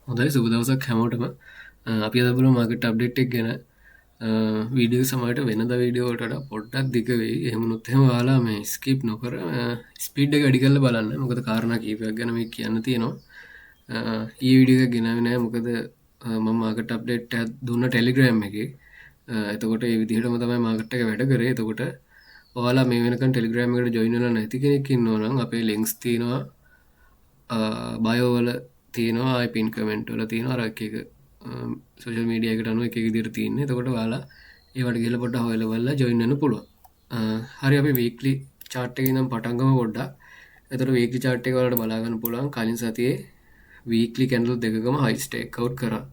හොඳයි සුබ දවසක් හැමෝටම. අපි අද බලමු මාකට් අප්ඩේට් එක ගැන. වීඩියෝ සමහරට වෙනද වීඩියෝ වලට වඩා පොඩ්ඩක් දිග වෙයි. එහෙම වුණොත් එහෙම ඔයාලා මේ ස්කිප් නොකර ස්පීඩ් එක වැඩි කරලා බලන්න. මොකද කාරණා කීපයක් ගැන මේ කියන්න තියෙනවා. ඊ වීඩියෝ එක ගෙනාවේ නෑ මොකද මම මාකට් අප්ඩේට් එකක් දුන්න ටෙලිග්‍රෑම් එකේ. එතකොට ඒ විදිහටම තමයි මාකට් එක වැඩ කරේ. එතකොට ඔයාලා මේ වෙනකන් ටෙලිග්‍රෑම් එකට ජොයින් වෙලා නැති කෙනෙක් ඉන්නවා නම් අපේ ලින්ක්ස් තියෙනවා බයෝවල තියෙනවා පින් කමෙන්ට් වල තියෙනවා අර එක එක සෝෂල් මීඩියා එකට අනුව එක එක විදිහට තියෙන්නේ. එතකොට ඔයාලා ඒවට ගිහලා පොඩ්ඩක් හොයලා බලලා ජොයින් වෙන්න පුළුවන්. හරි අපි වීක්ලි chart එකේ ඉඳන් පටන් ගමු පොඩ්ඩක්. එතකොට වීක්ලි chart එක වලට බලා ගන්න පුළුවන් කලින් සතියේ වීක්ලි කැන්ඩල් දෙකකම හයි ස්ටේක් අවුට් කරා.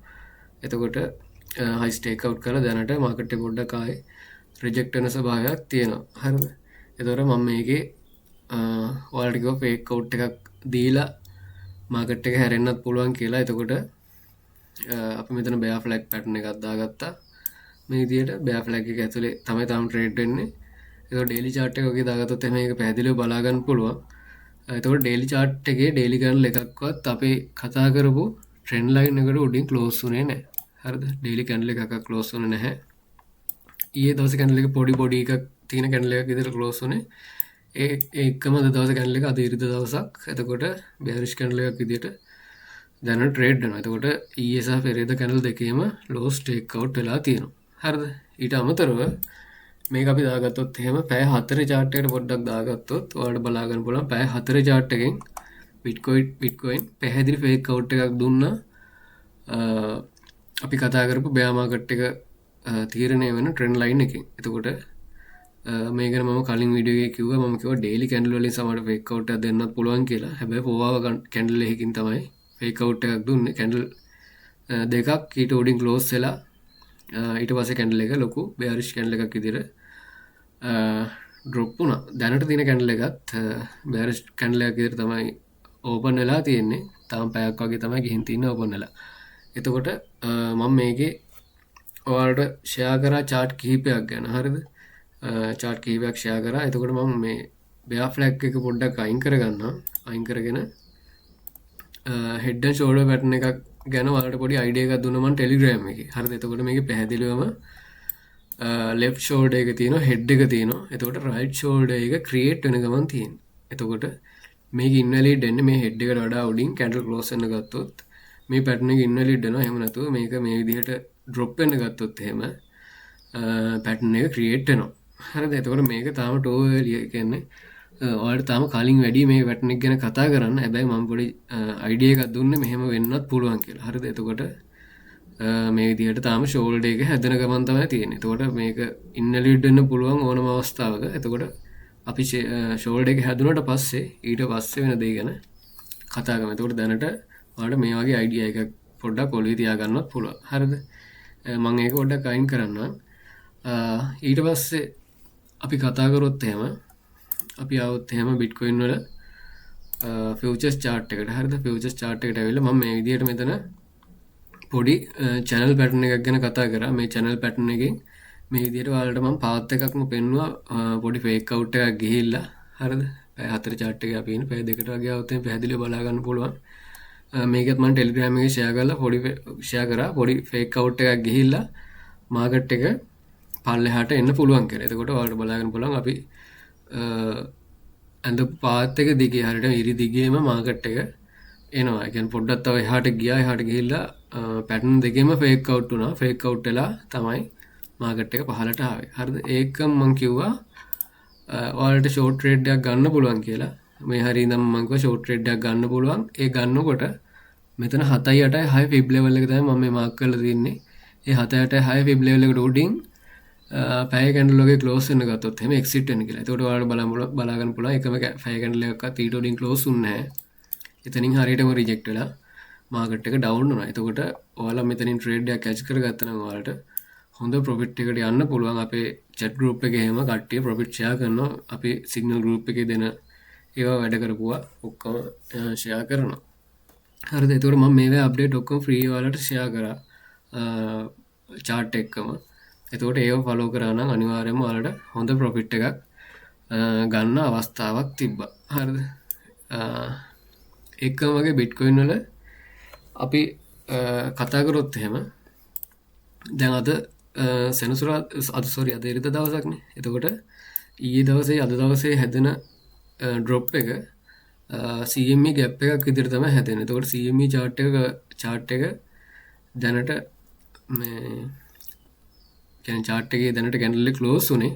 එතකොට හයි ස්ටේක් අවුට් කරලා දැනට මාකට් එක පොඩ්ඩක් ආයේ රිජෙක්ට් වෙන ස්වභාවයක් තියෙනවා. හරිද? එතකොට මම මේකේ ඔයාලට කිව්වා ෆේක් අවුට් එකක් දීලා මාකට් එක හැරෙන්නත් පුළුවන් කියලා. එතකොට අපි මෙතන බෑ ෆ්ලැග් පැටර්න් එකක් දාගත්තා. මේ විදිහට බෑ ෆ්ලැග් එක ඇතුලේ තමයි තාම ට්‍රේඩ් වෙන්නේ. එතකොට ඩේලි chart එක ඔකේ දාගත්තොත් එහෙනම් මේක පැහැදිලිව බලා ගන්න පුළුවන්. එතකොට ඩේලි chart එකේ ඩේලි කැන්ඩල් එකක්වත් අපේ කතා කරපු ට්‍රෙන්ඩ් ලයින් එකට උඩින් ක්ලෝස් වුණේ නැහැ. හරිද? ඩේලි කැන්ඩල් එකක් ක්ලෝස් වුණේ නැහැ. ඊයේ දවසේ කැන්ඩල් එක පොඩි එකක් තියෙන කැන්ඩල් එකක් විතර ක්ලෝස් වුණේ. ඒකම අද දවසේ කැන්ඩල් එක අද ඉරිදා දවසක්. එතකොට බෑරිෂ් කැන්ඩල් එකක් විදියට දැන් ට්‍රේඩ් වෙනවා. එතකොට ඊයේ සහ පෙරේද කැන්ඩල් දෙකේම ලෝස් ටේක් අවුට් වෙලා තියෙනවා. හරිද? ඊට අමතරව මේක අපි දාගත්තොත් එහෙම පැය 4 chart එකට පොඩ්ඩක් දාගත්තොත් ඔයාලට බලා ගන්න පුළුවන් පැය 4 chart එකෙන් Bitcoin පැහැදිලි ෆේක් අවුට් එකක් දුන්නා. අපි කතා කරපු බෑ මාකට් එක තීරණය වෙන ට්‍රෙන්ඩ් ලයින් එකෙන්. එතකොට මේ ගැන මම කලින් වීඩියෝ එකේ කිව්වා මම කිව්වා ඩේලි කැන්ඩල් වලින් සමහර ෆේක් අවුට් එකක් දෙන්නත් පුළුවන් කියලා. හැබැයි පොවාව කැන්ඩල් එකකින් තමයි ෆේක් අවුට් එකක් දුන්නේ. කැන්ඩල් දෙකක් ඊට උඩින් ක්ලෝස් වෙලා ඊට පස්සේ කැන්ඩල් එක ලොකු බෑරිෂ් කැන්ඩල් එකක් විදියට ඩ්‍රොප් වුණා. දැනට තියෙන කැන්ඩල් එකත් බෑරිෂ් කැන්ඩල් එකක් විදියට තමයි ඕපන් වෙලා තියෙන්නේ. තාම පැයක් වගේ තමයි ගිහින් තින්නේ ඕපන් වෙලා. එතකොට මම මේකේ ඔයාලට ෂෙයා කරා chart කිහිපයක් ගැන. හරිද? chart කිහිපයක් ෂෙයා කරා. එතකොට මම මේ bear flag එක පොඩ්ඩක් අයින් කරගන්නවා. අයින් කරගෙන head and shoulder pattern එකක් ගැන ඔයාලට පොඩි idea එකක් දුන්නා මම Telegram එකේ. හරිද? එතකොට මේකේ පැහැදිලිවම left shoulder එක තියෙනවා, head එක තියෙනවා. එතකොට right shoulder එක create වෙන ගමන් තියෙනවා. එතකොට මේක invalid වෙන්නේ මේ head එකට වඩා උඩින් candle close වෙන ගත්තොත් මේ pattern එක invalid වෙනවා. එහෙම නැතුව මේක මේ විදිහට drop වෙන්න ගත්තොත් එහෙම pattern එක create වෙනවා. හරිද? එතකොට මේක තාම too early. ඒ කියන්නේ ඔයාලට තාම කලින් වැඩි මේ pattern එක ගැන කතා කරන්න. හැබැයි මම පොඩි idea එකක් දුන්නේ මෙහෙම වෙන්නත් පුළුවන් කියලා. හරිද? එතකොට මේ විදිහට තාම shoulder එක හැදෙන ගමන් තමයි තියෙන්නේ. එතකොට මේක invalid වෙන්න පුළුවන් ඕනම අවස්ථාවක. එතකොට අපි shoulder එක හැදුනට පස්සේ ඊට පස්සේ වෙන දේ ගැන කතා කරමු. එතකොට දැනට ඔයාලට මේ වගේ idea එකක් පොඩ්ඩක් ඔළුවේ තියාගන්නත් පුළුවන්. හරිද? මම ඒක පොඩ්ඩක් අයින් කරන්නම්. ඊට පස්සේ අපි කතා කරොත් එහෙම අපි આવොත් එහෙම Bitcoin වල futures chart එකට. හරිද? futures chart එකට ඇවිල්ලා මම මේ විදිහට මෙතන පොඩි channel pattern එකක් ගැන කතා කරා. මේ channel pattern එකෙන් මේ විදිහට ඔයාලට මම path එකක්ම පෙන්නුවා. පොඩි fake out එකක් ගිහිල්ලා. හරිද? පැය 4 chart එකේ අපි ඉන්නේ පැය 2කට වගේ આવොත් එහෙම පැහැදිලිව බලා ගන්න පුළුවන්. මේකත් මම Telegram එකේ share කරලා පොඩි fake out එකක් ගිහිල්ලා market එක පල්ලෙහාට එන්න පුළුවන් කියලා. එතකොට ඔයාලට බලා ගන්න පුළුවන් අපි ඇඳ පාත් එක දිගේ හරියට ඉරි දිගේම මාකට් එක එනවා. ඒ කියන්නේ පොඩ්ඩක් තව එහාට ගිහිල්ලා පැටර්න් දෙකේම ෆේක් අවුට් වුණා. ෆේක් අවුට් වෙලා තමයි මාකට් එක පහළට ආවේ. හරිද? ඒකම මම කිව්වා ඔයාලට ෂෝට් ට්‍රේඩ් එකක් ගන්න පුළුවන් කියලා. මේ හරිය ඉඳන් මම කිව්වා ෂෝට් ට්‍රේඩ් එකක් ගන්න පුළුවන්. ඒ ගන්නකොට මෙතන 7යි 8යි 6 ෆිබ් ලෙවල් එක තමයි මම මේ මාක් කරලා තින්නේ. ඒ 7යි 8යි 6 ෆිබ් ලෙවල් එකට උඩින් පැය කැන්ඩල් එකේ ක්ලෝස් වෙන්න ගත්තොත් එහෙම එක්සිට් වෙන්න කියලා. එතකොට ඔයාලට බලා ගන්න පුළුවන් එකම පැය කැන්ඩල් එකක්වත් ඊට උඩින් ක්ලෝස් වුන්නේ නැහැ. එතනින් හරියටම රිජෙක්ට් වෙලා මාකට් එක ඩවුන් වුණා. එතකොට ඔයාලා මෙතනින් ට්‍රේඩ් එකක් කැච් කරගත්තා නම් ඔයාලට හොඳ ප්‍රොෆිට් එකකට යන්න පුළුවන්. අපේ chat group එකේ එහෙම කට්ටිය ප්‍රොෆිට් ෂෙයා කරනවා. අපි signal group එකේ දෙන ඒවා වැඩ කරපුවා ඔක්කොම ෂෙයා කරනවා. හරිද? එතකොට මම මේවා අප්ඩේට් ඔක්කොම ෆ්‍රී ඔයාලට ෂෙයා කරා chart එකකම. එතකොට ඒව ෆලෝ කරා නම් අනිවාර්යයෙන්ම ඔයාලට හොඳ ප්‍රොෆිට් එකක් ගන්න අවස්ථාවක් තිබ්බා. හරිද? එකම වගේ Bitcoin වල අපි කතා කරොත් එහෙම දැන් අද සෙනසුරා අද සෝරි අද ඉරිදා දවසක්නේ. එතකොට ඊයේ දවසේ අද දවසේ හැදෙන ඩ්‍රොප් එක CME ගැප් එකක් විදිහට තමයි හැදෙන්නේ. එතකොට CME chart එක දැනට මේ කියන්නේ chart එකේ දැනට candle එක close උනේ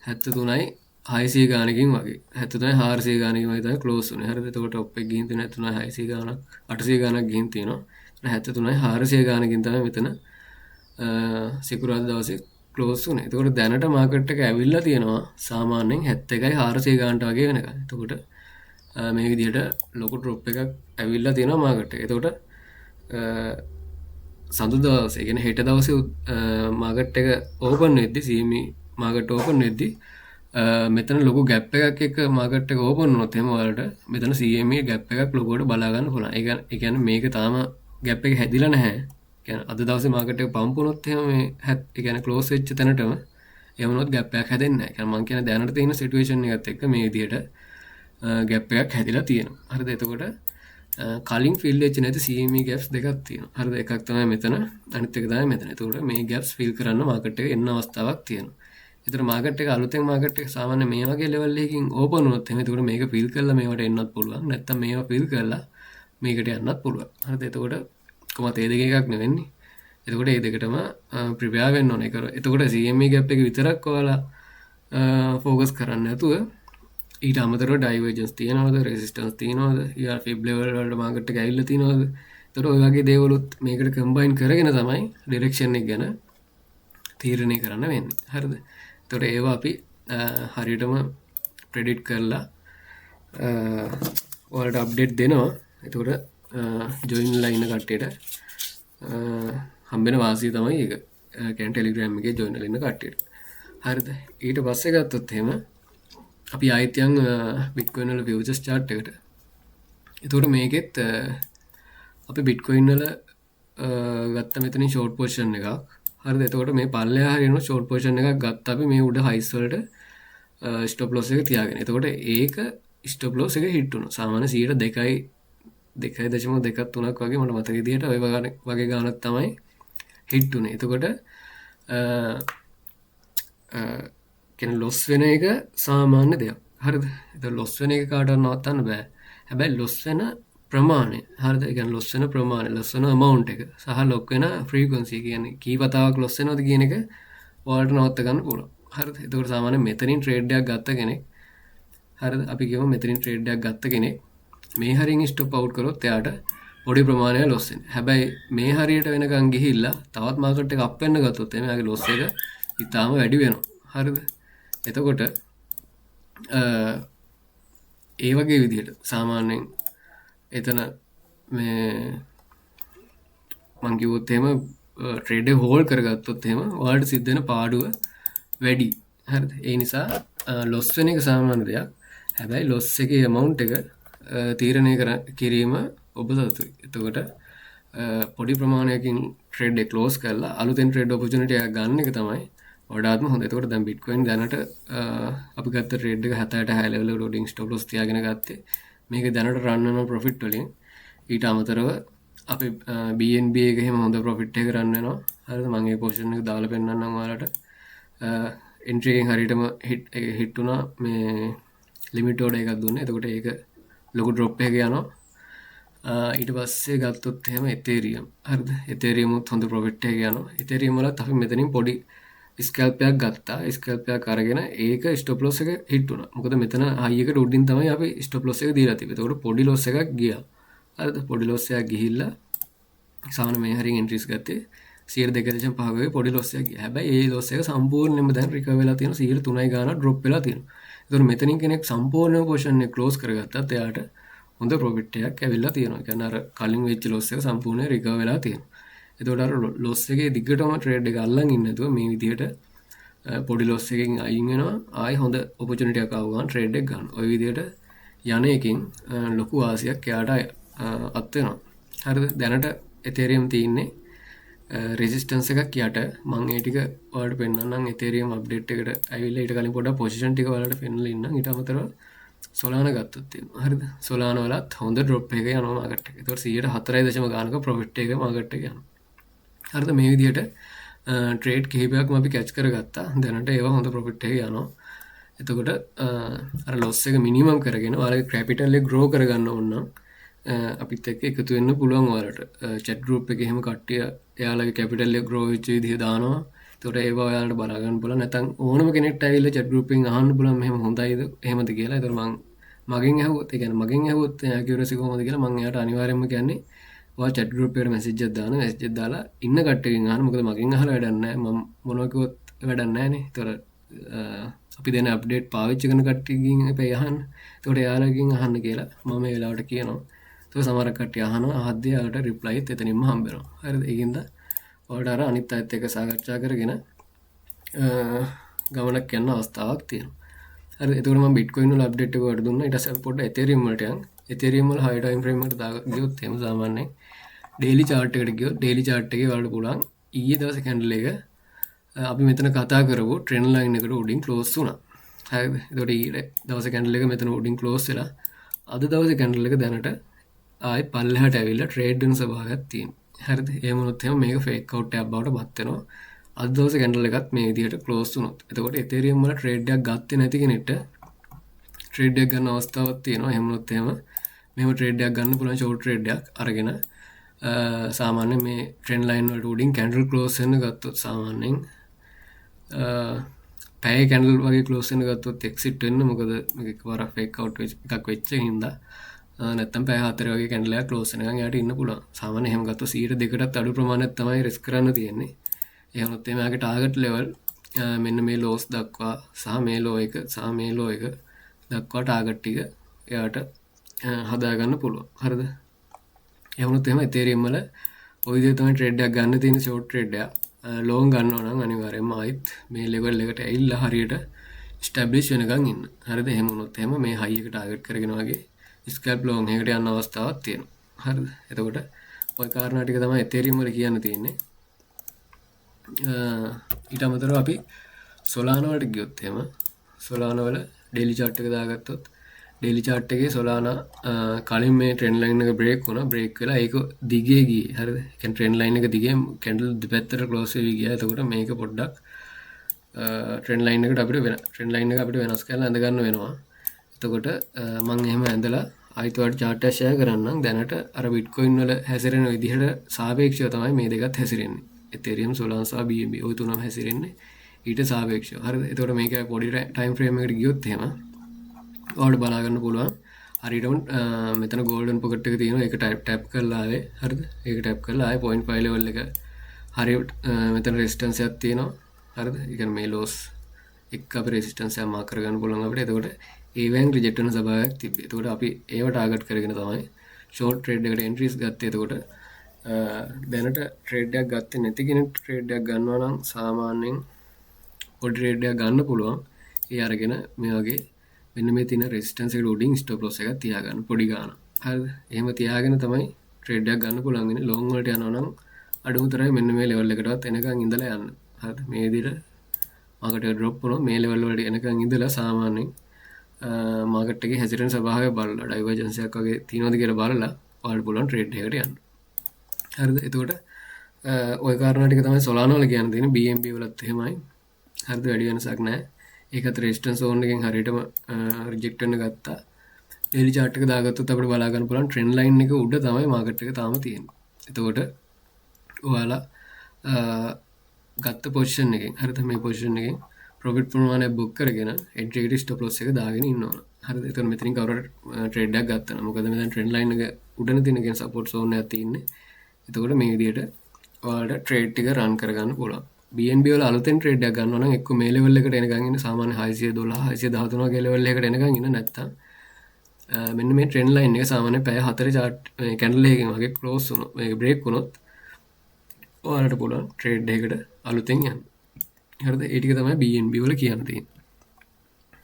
73යි 600 ගානකින් වගේ. 73යි 400 ගානකින් වගේ තමයි close උනේ. හරිද? එතකොට top එක ගිහින් තියෙන 73යි 600 ගානක් 800 ගානක් ගිහින් තියෙනවා. 73යි 400 ගානකින් තමයි මෙතන සිකුරාදා දවසේ ක්ලෝස් වුණේ. එතකොට දැනට මාකට් එක ඇවිල්ලා තියෙනවා සාමාන්‍යයෙන් 71යි 400 ගානට වගේ වෙනකන්. එතකොට මේ විදිහට ලොකු ඩ්‍රොප් එකක් ඇවිල්ලා තියෙනවා මාකට් එක. එතකොට සඳුදා දවසේ කියන්නේ හෙට දවසේ මාකට් එක ඕපන් වෙද්දි CME මාකට් ඕපන් වෙද්දි මෙතන ලොකු ගැප් එකක් එක්ක මාකට් එක ඕපන් වුණොත් එහෙම ඔයාලට මෙතන CME ගැප් එකක් ලොකුවට බලා ගන්න පුළුවන්. ඒ කියන්නේ මේක තාම ගැප් එක හැදිලා නැහැ. කියන්නේ අද දවසේ මාකට් එක පම්ප් වුණොත් එහෙම මේ ඒ කියන්නේ ක්ලෝස් වෙච්ච තැනටම එහෙම වුණොත් ගැප් එකක් හැදෙන්නේ නැහැ. කියන්නේ මම කියන්නේ දැනට තියෙන සිටුේෂන් එකත් එක්ක මේ විදිහට ගැප් එකක් හැදිලා තියෙනවා. හරිද? එතකොට කලින් ෆිල් වෙච්ච නැති CME ගැප්ස් දෙකක් තියෙනවා. හරිද? එකක් තමයි මෙතන අනිත් එක තමයි මෙතන. එතකොට මේ ගැප්ස් ෆිල් කරන්න මාකට් එක එන්න අවස්ථාවක් තියෙනවා. ඒතර මාකට් එක අලුතෙන් මාකට් එක සාමාන්‍ය මේ වගේ ලෙවල් එකකින් ඕපන් වුණොත් එහෙම එතකොට මේක ෆිල් කරලා මේවට එන්නත් පුළුවන්. නැත්තම් මේවා ෆිල් කරලා මේකට යන්නත් පුළුවන්. හරිද? එතකොට කොහොමද ඒ දෙක එකක් නෙවෙන්නේ. එතකොට ඒ දෙකටම ප්‍රිපෙයාර් වෙන්න ඕනේ. එතකොට CME ගැප් එක විතරක් ඔයාලා ફોකස් කරන්නේ නැතුව ඊට අමතරව ඩයිවර්ජන්ස් තියනවද, රෙසිස්ටන්ස් තියනවද, ඊළඟ ෆිබ් ලෙවල් වලට මාකට් එක ඇවිල්ලා තියනවද? එතකොට ඔය වගේ දේවලුත් මේකට කම්බයින් කරගෙන තමයි ඩිරෙක්ෂන් එක ගැන තීරණය කරන්න වෙන්නේ. හරිද? එතකොට ඒවා අපි හරියටම ප්‍රෙඩික්ට් කරලා ඔයාලට අප්ඩේට් දෙනවා. එතකොට ජොයින් වෙලා ඉන්න කට්ටියට හම්බෙන වාසිය තමයි ඒක. කියන්නේ ටෙලිග්‍රෑම් එකේ ජොයින් වෙලා ඉන්න කට්ටියට. හරිද? ඊට පස්සේ ගත්තොත් එහෙම අපි ආයෙත් යන් බිට්කොයින් වල ෆියුචර්ස් chart එකට. එතකොට මේකෙත් අපි බිට්කොයින් වල ගත්ත මෙතනින් ෂෝට් පොසිෂන් එකක්. හරිද? එතකොට මේ පල්ලෙහා හරියන ෂෝට් පොසිෂන් එකක් ගත්ත අපි මේ උඩ හයිස් වලට ස්ටොප් ලොස් එක තියාගෙන. එතකොට ඒක ස්ටොප් ලොස් එක හිට් වුණා. සාමාන්‍ය 2.2යි 2.3ක් වගේ මට මතක විදිහට ඔය වගේ ගානක් තමයි හිට් උනේ. එතකොට කියන්නේ ලොස් වෙන එක සාමාන්‍ය දෙයක්. හරිද? ඒක ලොස් වෙන එක කාටවත් නවත්තන්න බෑ. හැබැයි ලොස් වෙන ප්‍රමාණය හරිද? ඒ කියන්නේ ලොස් වෙන ප්‍රමාණය, ලොස් වෙන amount එක සහ ලොක් වෙන frequency කියන්නේ කී වතාවක් ලොස් වෙනවද කියන එක ඔයාලට නවත්ත ගන්න පුළුවන්. හරිද? එතකොට සාමාන්‍යයෙන් මෙතනින් ට්‍රේඩ් එකක් ගත්ත කෙනෙක් හරිද? අපි කියමු මෙතනින් ට්‍රේඩ් එකක් ගත්ත කෙනෙක් මේ හරියෙන් ස්ටොප් අවුට් කරොත් එයාට පොඩි ප්‍රමාණයක් ලොස් වෙනවා. හැබැයි මේ හරියට වෙනකන් ගිහිල්ලා තවත් මාකට් එක අප් වෙන්න ගත්තොත් එහම එයාගේ ලොස් එක ඉතාලම වැඩි වෙනවා. හරිද? එතකොට ඒ වගේ විදිහට සාමාන්‍යයෙන් එතන මේ මං කිව්වොත් එහෙම ට්‍රේඩ් එක හෝල්ඩ් කරගත්තොත් එහෙම ඔයාලට සිද්ධ වෙන පාඩුව වැඩි. හරිද? ඒ නිසා ලොස් වෙන එක සාමාන්‍ය දෙයක්. හැබැයි ලොස් එකේ amount එක තීරණය කිරීම ඔබ සතුයි. එතකොට පොඩි ප්‍රමාණයකින් ට්‍රේඩ් එක ක්ලෝස් කරලා අලුතෙන් ට්‍රේඩ් ඔපචුනිටි එකක් ගන්න එක තමයි වඩාත්ම හොඳ. එතකොට දැන් බිට්කොයින් දැනට අපි ගත්ත ට්‍රේඩ් එක 76 ලෙවල් එක රෝඩින් ස්ටොප් ලොස් තියාගෙන ගත්තේ. මේක දැනට රන් වෙන ප්‍රොෆිට් වලින් ඊට අමතරව අපි BNB එක එහෙම හොඳ ප්‍රොෆිට් එක රන් වෙනවා. හරිද? මම මේ පොසිෂන් එක දාලා පෙන්නන්නම් ඔයාලට. එන්ට්‍රි එකෙන් හරියටම හිට් වුණා මේ ලිමිට් ඕඩර් එකක් දුන්නේ. එතකොට ඒක ලොකු ඩ්‍රොප් එකක යනවා. ඊට පස්සේ ගත්තොත් එහෙම එතේරියම්. හරිද? එතේරියමුත් හොඳ ප්‍රොෆිට් එකක යනවා. එතේරියම් වලත් අපි මෙතනින් පොඩි ස්කැල්ප් එකක් ගත්තා. ස්කැල්ප් එකක් අරගෙන ඒක ස්ටොප් ලොස් එක හිට් වුණා. මොකද මෙතන හයි එකට උඩින් තමයි අපි ස්ටොප් ලොස් එක දීලා තිබ්බේ. එතකොට පොඩි ලොස් එකක් ගියා. හරිද? පොඩි ලොස් එකක් ගිහිල්ලා සාමාන්‍ය මේ හරියෙන් එන්ට්‍රීස් ගත්තේ 2.5 වගේ පොඩි ලොස් එකක් ගියා. හැබැයි ඒ ලොස් එක සම්පූර්ණයෙන්ම දැන් රිකවර් වෙලා තියෙනවා. 3 ගානක් ඩ්‍රොප් වෙලා තියෙනවා. එතකොට මෙතනින් කෙනෙක් සම්පූර්ණයෙන්ම පොසිෂන් එක ක්ලෝස් කරගත්තත් එයාට හොඳ ප්‍රොෆිට් එකක් ඇවිල්ලා තියෙනවා. ඒ කියන්නේ අර කලින් වෙච්ච ලොස් එක සම්පූර්ණයෙන් රිකවර් වෙලා තියෙනවා. එතකොට අර ලොස් එකේ දිගටම ට්‍රේඩ් එක අල්ලන් ඉන්නේ නැතුව මේ විදිහට පොඩි ලොස් එකකින් අයින් වෙනවා. ආයි හොඳ ඔපචුනිටි එකක් ආව ගමන් ට්‍රේඩ් එක ගන්න. ওই විදිහට යන එකකින් ලොකු වාසියක් එයාට අත් වෙනවා. හරිද? දැනට එතේරියම් තියෙන්නේ රෙසිස්ටන්ස් එකක් යට. මම ඒ ටික ඔයාලට පෙන්නන්නම්. එතේරියම් අප්ඩේට් එකට ඇවිල්ලා ඊට කලින් පොඩ්ඩක් පොසිෂන් ටික ඔයාලට පෙන්නලා ඉන්නම්. ඊට අමතරව සොලාන ගත්තොත් තියෙනවා. හරිද? සොලාන වලත් හොඳ ඩ්‍රොප් එක යනවා මාකට් එක. ඒතකොට 4.4 ගානක ප්‍රොෆිට් එක මාකට් එක යනවා. හරිද? මේ විදිහට ට්‍රේඩ් කිහිපයක්ම අපි කැච් කරගත්තා. දැනට ඒවා හොඳ ප්‍රොෆිට් එක යනවා. එතකොට අර ලොස් එක මිනිමම් කරගෙන ඔයාලගේ කැපිටල් එක ග්‍රෝ කරගන්න ඕන නම් අපිත් එක්ක එකතු වෙන්න පුළුවන් ඔයාලට. chat group එකේ එහෙම කට්ටිය එයාලගේ කැපිටල් එක ග්‍රෝ වෙච්ච විදිහ දානවා. එතකොට ඒවා ඔයාලට බලා ගන්න පුළුවන්. නැත්නම් ඕනම කෙනෙක්ට ඇවිල්ලා chat group එකෙන් අහන්න පුළුවන් මෙහෙම හොඳයිද එහෙමද කියලා. එතකොට මගෙන් ඇහුවොත් ඒ කියන්නේ මගෙන් ඇහුවොත් accuracy කොහොමද කියලා මම එයාට අනිවාර්යයෙන්ම කියන්නේ ඔයා chat group එකට message එකක් දාන්න. message එකක් දාලා ඉන්න කට්ටියකින් අහන්න. මොකද මගෙන් අහලා වැඩක් නැහැ. මම මොනවා කිව්වොත් වැඩක් නැහැ නේ. එතකොට අපි දෙන අප්ඩේට් පාවිච්චි කරන කට්ටියකින් එපේ අහන්න. එතකොට එයාලගෙන් අහන්න කියලා මම මේ වෙලාවට කියනවා. එතකොට සමහර කට්ටිය අහනවා. අහද්දී එයාලට රිප්ලයිත් එතනින්ම හම්බ වෙනවා. හරිද? ඒකින්ද ඔයාලට අර අනිත් අයත් එක්ක සාකච්ඡා කරගෙන ගමනක් යන්න අවස්ථාවක් තියෙනවා. හරි. එතකොට මම Bitcoin වල අප්ඩේට් එක ඔයාලට දුන්නා. ඊට පස්සේ පොඩ්ඩක් Ethereum වලට යන්. Ethereum වල high time frame එකට දාග ගියොත් එහෙම සාමාන්‍යයෙන් daily chart එකට ගියොත් daily chart එකේ ඔයාලට පුළුවන් ඊයේ දවසේ candle එක අපි මෙතන කතා කරපු ට්‍රෙන්ඩ් ලයින් එකට උඩින් ක්ලෝස් වුණා. හරිද? එතකොට ඊයේ දවසේ කැන්ඩල් එක මෙතන උඩින් ක්ලෝස් වෙලා අද දවසේ කැන්ඩල් එක දැනට ආයි පල්ලෙහාට ඇවිල්ලා ට්‍රේඩ් වෙන ස්වභාවයක් තියෙනවා. හරිද? එහෙම වුණොත් එහෙම මේක ෆේක් අවුට් එකක් බවට පත් වෙනවා. අද දවසේ කැන්ඩල් එකත් මේ විදිහට ක්ලෝස් වුණොත්. එතකොට Ethereum වල ට්‍රේඩ් එකක් ගත්තේ නැති කෙනෙක්ට ට්‍රේඩ් එකක් ගන්න අවස්ථාවක් තියෙනවා. එහෙම වුණොත් එහෙම මෙහෙම ට්‍රේඩ් එකක් ගන්න පුළුවන් ෂෝට් ට්‍රේඩ් එකක් අරගෙන සාමාන්‍ය මේ ට්‍රෙන්ඩ් ලයින් වලට උඩින් කැන්ඩල් ක්ලෝස් වෙන ගත්තොත් සාමාන්‍යයෙන් පැය කැන්ඩල් වගේ ක්ලෝස් වෙන ගත්තොත් එක්සිට් වෙන්න. මොකද මේක එකපාරක් ෆේක් අවුට් එකක් වෙච්ච හින්දා නැත්තම් පැය 4 වගේ කැන්ඩල් එකක් ක්ලෝස් වෙනකන් යාට ඉන්න පුළුවන්. සාමාන්‍යයෙන් එහෙම ගත්තොත් 100%කටත් අඩු ප්‍රමාණයක් තමයි රිස්ක් කරන්න තියෙන්නේ. එහෙම නැත්නම් එයාගේ ටාගට් ලෙවල් මෙන්න මේ ලෝස් දක්වා සහ මේ ලෝ එක සහ මේ ලෝ එක දක්වා ටාගට් ටික එයාට හදාගන්න පුළුවන්. හරිද? එහෙම වුණොත් එහෙම Ethereum වල ওই විදිහට තමයි ට්‍රේඩ් එකක් ගන්න තියෙන ෂෝට් ට්‍රේඩ් එකක්. ලෝන් ගන්නවා නම් අනිවාර්යයෙන්ම ආයිත් මේ ලෙවල් එකට ඇවිල්ලා හරියට ස්ටැබ්ලිෂ් වෙනකන් ඉන්න. හරිද? එහෙම වුණොත් එහෙම මේ හයි එක ටාගට් කරගෙන වගේ ස්කැල්ප් ලෝන් එකකට යන්න අවස්ථාවක් තියෙනවා. හරිද? එතකොට ওই කාරණා ටික තමයි Ethereum වල කියන්න තියෙන්නේ. ඊට අමතරව අපි Solana වලට ගියොත් එහෙම Solana වල daily chart එක දාගත්තොත් daily chart එකේ Solana කලින් මේ trend line එක break වුණා. break වෙලා ඒක දිගේ ගියේ. හරිද? ඒ කියන්නේ trend line එක දිගේ candle දෙපැත්තට close වෙවි ගියා. එතකොට මේක පොඩ්ඩක් trend line එකට trend line එක අපිට වෙනස් කරලා ඇඳ ගන්න වෙනවා. එතකොට මම එහෙම ඇඳලා ආයිත් ඔයාලට chart එක share කරන්නම්. දැනට අර Bitcoin වල හැසිරෙන විදිහට සාපේක්ෂව තමයි මේ දෙකත් හැසිරෙන්නේ. Ethereum, Solana සහ BNB ওই තුනම හැසිරෙන්නේ ඊට සාපේක්ෂව. හරිද? එතකොට මේක පොඩි time frame එකකට ගියොත් එහෙම ඔයාලට බලා ගන්න පුළුවන්. හරියටම මෙතන golden pocket එක තියෙනවා. ඒක tap කරලා ආවේ. හරිද? ඒක tap කරලා ආයේ 0.5 level එක හරියට මෙතන resistance එකක් තියෙනවා. හරිද? ඒ කියන්නේ මේ loss එක අපි resistance එක mark කරගන්න පුළුවන් අපිට. එතකොට ඒවෙන් reject වෙන ස්වභාවයක් තිබ්බේ. එතකොට අපි ඒව target කරගෙන තමයි short trade එකට entries ගත්තේ. එතකොට දැනට trade එකක් ගත්තේ නැති කෙනෙක් trade එකක් ගන්නවා නම් සාමාන්‍යයෙන් පොඩි trade එකක් ගන්න පුළුවන්. ඒ අරගෙන මේ වගේ මෙන්න මේ තියෙන resistance එකට උඩින් stop loss එකක් තියාගන්න පොඩි ගාන. හරිද? එහෙම තියාගෙන තමයි trade එකක් ගන්න පුළුවන් ඉන්නේ. long වලට යනවා නම් අඩුම තරමේ මෙන්න මේ level එකටවත් එනකන් ඉඳලා යන්න. හරිද? මේ විදිහට market එක drop වුණොත් මේ level වලට එනකන් ඉඳලා සාමාන්‍යයෙන් market එකේ හැසිරෙන ස්වභාවය බලලා divergence එකක් වගේ තියෙනවද කියලා බලලා ඔයාලට පුළුවන් trade එකකට යන්න. හරිද? එතකොට ওই කාරණා ටික තමයි Solana වල කියන්න තියෙන්නේ. BNB වලත් එහෙමයි. හරිද? වැඩි වෙනසක් නැහැ. ඒකත් resistance zone එකෙන් හරියටම reject වෙන්න ගත්තා. daily chart එක දාගත්තොත් අපිට බලා ගන්න පුළුවන් trend line එක උඩ තමයි market එක තාම තියෙන්නේ. එතකොට ඔයාලා ගත්ත position එකෙන් හරිද? මේ position එකෙන් profit ප්‍රමාණය book කරගෙන entry එකට stop loss එක දාගෙන ඉන්න ඕන. හරිද? එතකොට මෙතනින් කවුරුහරි trade එකක් ගත්තා නම් මොකද මෙතන trend line එක උඩන තියෙන කියන support zone එකක් තියෙන්නේ. එතකොට මේ විදිහට ඔයාලට trade ටික run කරගන්න පුළුවන්. BNB වල අලුතෙන් trade එකක් ගන්නවා නම් එක්ක මේ level එකට එනකන් ඉන්න සාමාන්‍ය 612 613 වගේ level එකකට එනකන් ඉන්න නැත්තම් මෙන්න මේ trend line එක සාමාන්‍ය පැය 4 chart candle එකකින් වගේ close වුණොත් මේක break වුණොත් ඔයාලට පුළුවන් trade එකකට අලුතෙන් යන්න. හරිද? ඒ ටික තමයි BNB වල කියන්න තියෙන්නේ.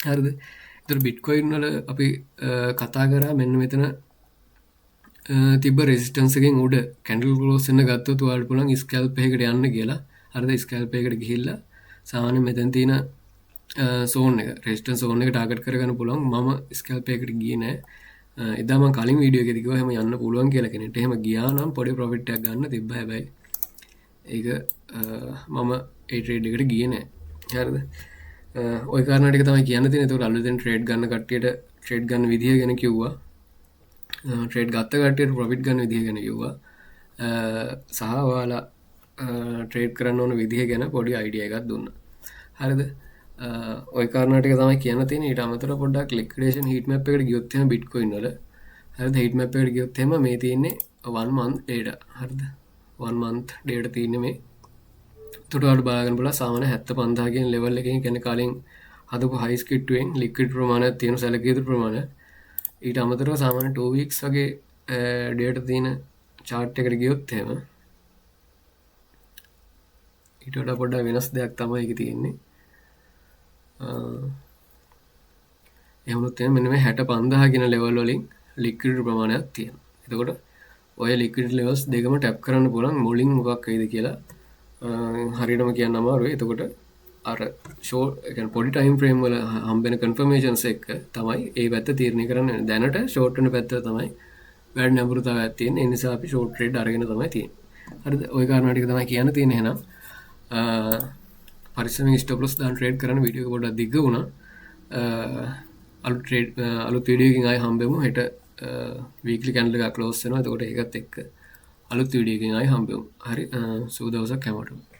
හරිද? ඒතර Bitcoin වල අපි කතා කරා මෙන්න මෙතන තිබ්බ resistance එකෙන් උඩ candle close වෙන ගත්තොත් ඔයාලට පුළුවන් scalp එකකට යන්න කියලා. හරිද? scalp එකකට ගිහිල්ලා සාමාන්‍යයෙන් මෙතන තියෙන සෝන් එක රෙස්ටන් සෝන් එක ටාගට් කරගන්න පුළුවන් මම ස්කල්පයකට ගිය නෑ එදාම කලින් වීඩියෝ එකෙදිකව හම යන්න පුළුවන් කියලා කෙනෙට එහෙම ගියානම් පොඩි ප්‍රොෆිට්ටක් ගන්න තිබ්බ හැබයි ඒක මම ඒට්‍රේඩ් එකට ගිය නෑ හරිද ඔය කාරණට තමයි කියන්න තින තුර අලුතෙන් ට්‍රේඩ් ගන්න කට්ටියට ට්‍රේඩ් ගන්න විදිහ ගැන කිව්වා ට්‍රේඩ් ගත්ත කට්ටියට ප්‍රොෆිට් ගන්න විදිහ ගැන කිව්වා සහවාලා ට්‍රේඩ් කරන්න ඕන විදිහ ගැන පොඩි අයිඩිය එකක් දුන්න හරිද ඔය කාරණටික තමයි කියන්න තියෙන ඊට අමතර පොඩ්ඩක් ලික්විඩේෂන් හීට් මැප් එකට ගියොත් එහෙම බිට්කොයින් වල හරිද හීට් මැප් එකට ගියොත් එහෙම මේ තියෙන්නේ 1 month data හරිද 1 month data තියෙන්නේ මේ එතකොට ඔයාලට බලාගන්න පුළුවන් සාමාන්‍ය 75000 කියන ලෙවල් එකකින් කියන්නේ කලින් හදපු හයි ස්කිට්ටුවෙන් ලික්විඩ් ප්‍රමාණයක් තියෙන සැලකිය යුතු ප්‍රමාණය ඊට අමතරව සාමාන්‍ය 2 weeks වගේ data තියෙන chart එකට ගියොත් එහෙම ඊට වඩා පොඩ්ඩක් වෙනස් දෙයක් තමයි ඒකේ තියෙන්නේ එහුණුත් මෙන්න මේ 65000 කියන ලෙවල් වලින් ලික්විඩ් ප්‍රමාණයක් තියෙනවා. එතකොට ඔය ලික්විඩ් ලෙවල්ස් දෙකම ටැප් කරන්න පුළුවන් මුලින් මොකක් වෙයිද කියලා හරියටම කියන්න අමාරුයි. එතකොට අර ෂෝට් ඒ කියන්නේ පොඩි ටයිම් ෆ්‍රේම් වල හම්බෙන කන්ෆර්මේෂන්ස් එක තමයි ඒ පැත්ත තීරණය කරන්න වෙන්නේ. දැනට ෂෝට් වෙන පැත්තට තමයි වැඩි නඹුරුතාවයක් තියෙන්නේ. ඒ නිසා අපි ෂෝට් ට්‍රේඩ් අරගෙන තමයි තියෙන්නේ. හරිද? ওই කාරණා ටික තමයි කියන්න තියෙන්නේ එහෙනම්. පරිස්සමෙන් ස්ටොප් ලොස් දාන්න ට්‍රේඩ් කරන වීඩියෝ එක පොඩ්ඩක් දිග්ග වුණා. අලුත් වීඩියෝ එකකින් ආයෙ හම්බෙමු. හෙට වීක්ලි කැන්ඩල් එක ක්ලෝස් වෙනවා. එතකොට ඒකත් එක්ක අලුත් වීඩියෝ එකකින් ආයෙ හම්බෙමු. හරි සුබ දවසක් හැමෝටම.